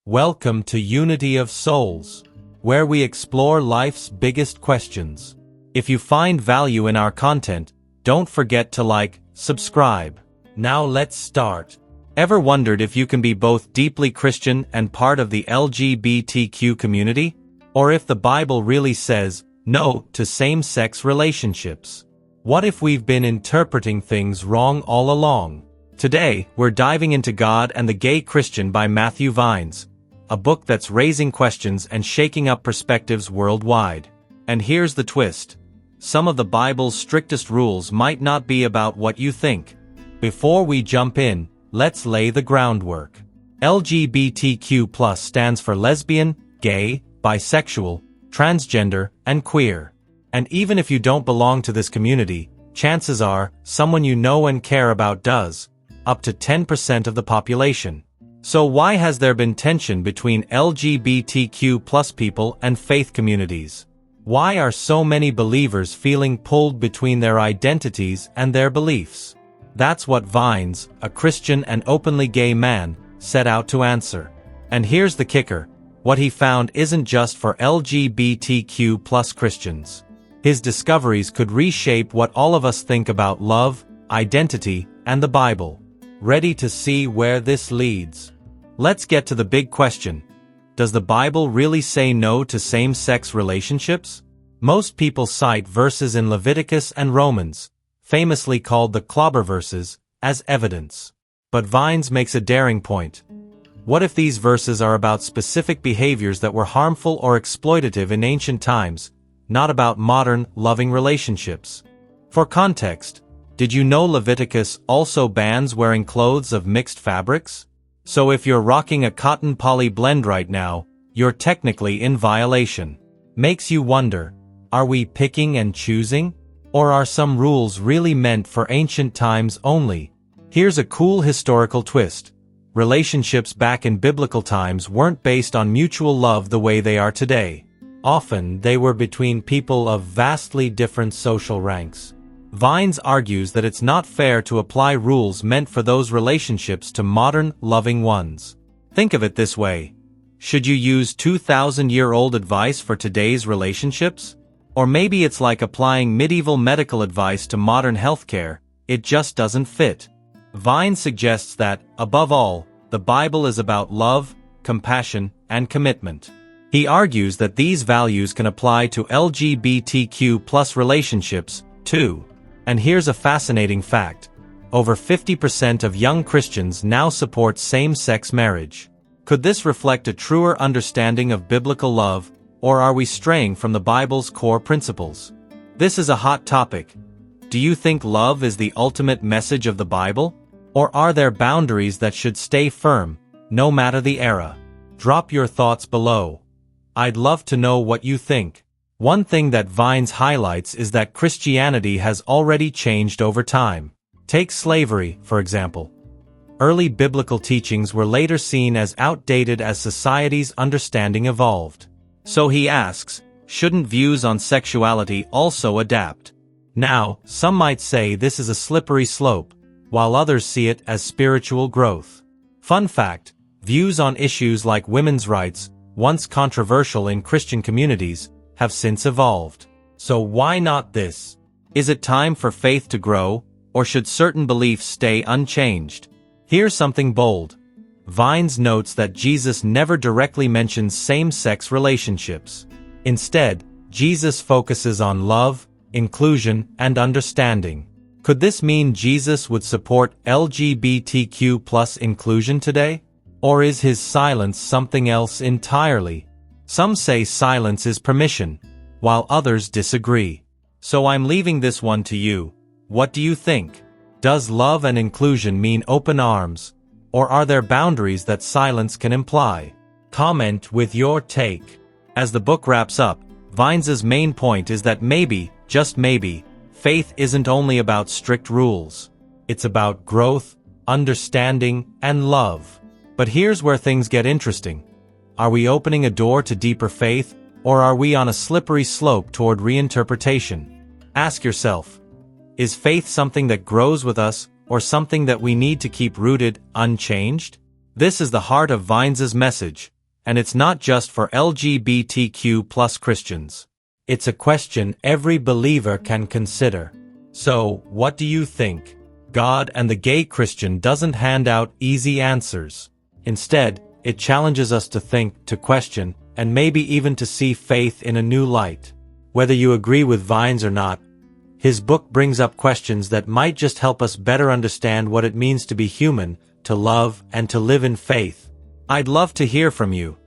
Welcome to Unity of Souls, where we explore life's biggest questions. If you find value in our content, don't forget to like, subscribe. Now let's start. Ever wondered if you can be both deeply Christian and part of the LGBTQ community? Or if the Bible really says no to same-sex relationships? What if we've been interpreting things wrong all along? Today, we're diving into God and the Gay Christian by Matthew Vines, a book that's raising questions and shaking up perspectives worldwide. And here's the twist. Some of the Bible's strictest rules might not be about what you think. Before we jump in, let's lay the groundwork. LGBTQ+ stands for lesbian, gay, bisexual, transgender, and queer. And even if you don't belong to this community, chances are someone you know and care about does, up to 10% of the population. So why has there been tension between LGBTQ+ people and faith communities? Why are so many believers feeling pulled between their identities and their beliefs? That's what Vines, a Christian and openly gay man, set out to answer. And here's the kicker. What he found isn't just for LGBTQ+ Christians. His discoveries could reshape what all of us think about love, identity, and the Bible. Ready to see where this leads? Let's get to the big question. Does the Bible really say no to same-sex relationships? Most people cite verses in Leviticus and Romans, famously called the Clobber Verses, as evidence. But Vines makes a daring point. What if these verses are about specific behaviors that were harmful or exploitative in ancient times, not about modern, loving relationships? For context, did you know Leviticus also bans wearing clothes of mixed fabrics? So if you're rocking a cotton poly blend right now, you're technically in violation. Makes you wonder, are we picking and choosing? Or are some rules really meant for ancient times only? Here's a cool historical twist. Relationships back in biblical times weren't based on mutual love the way they are today. Often, they were between people of vastly different social ranks. Vines argues that it's not fair to apply rules meant for those relationships to modern, loving ones. Think of it this way. Should you use 2,000-year-old advice for today's relationships? Or maybe it's like applying medieval medical advice to modern healthcare. It just doesn't fit. Vines suggests that, above all, the Bible is about love, compassion, and commitment. He argues that these values can apply to LGBTQ+ relationships, too. And here's a fascinating fact. Over 50% of young Christians now support same-sex marriage. Could this reflect a truer understanding of biblical love, or are we straying from the Bible's core principles? This is a hot topic. Do you think love is the ultimate message of the Bible? Or are there boundaries that should stay firm, no matter the era? Drop your thoughts below. I'd love to know what you think. One thing that Vines highlights is that Christianity has already changed over time. Take slavery, for example. Early biblical teachings were later seen as outdated as society's understanding evolved. So he asks, shouldn't views on sexuality also adapt? Now, some might say this is a slippery slope, while others see it as spiritual growth. Fun fact, views on issues like women's rights, once controversial in Christian communities, have since evolved. So why not this? Is it time for faith to grow, or should certain beliefs stay unchanged? Here's something bold. Vines notes that Jesus never directly mentions same-sex relationships. Instead, Jesus focuses on love, inclusion, and understanding. Could this mean Jesus would support LGBTQ+ inclusion today? Or is his silence something else entirely? Some say silence is permission, while others disagree. So I'm leaving this one to you. What do you think? Does love and inclusion mean open arms? Or are there boundaries that silence can imply? Comment with your take. As the book wraps up, Vines' main point is that maybe, just maybe, faith isn't only about strict rules. It's about growth, understanding, and love. But here's where things get interesting. Are we opening a door to deeper faith, or are we on a slippery slope toward reinterpretation? Ask yourself, is faith something that grows with us, or something that we need to keep rooted, unchanged? This is the heart of Vines's message, and it's not just for LGBTQ plus Christians. It's a question every believer can consider. So, what do you think? God and the gay Christian doesn't hand out easy answers. Instead, it challenges us to think, to question, and maybe even to see faith in a new light. Whether you agree with Vines or not, his book brings up questions that might just help us better understand what it means to be human, to love, and to live in faith. I'd love to hear from you.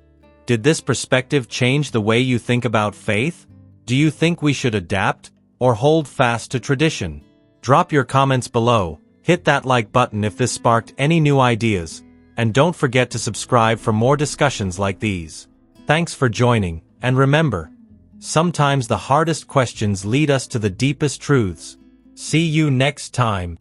Did this perspective change the way you think about faith? Do you think we should adapt, or hold fast to tradition? Drop your comments below, hit that like button if this sparked any new ideas, and don't forget to subscribe for more discussions like these. Thanks for joining, and remember, sometimes the hardest questions lead us to the deepest truths. See you next time.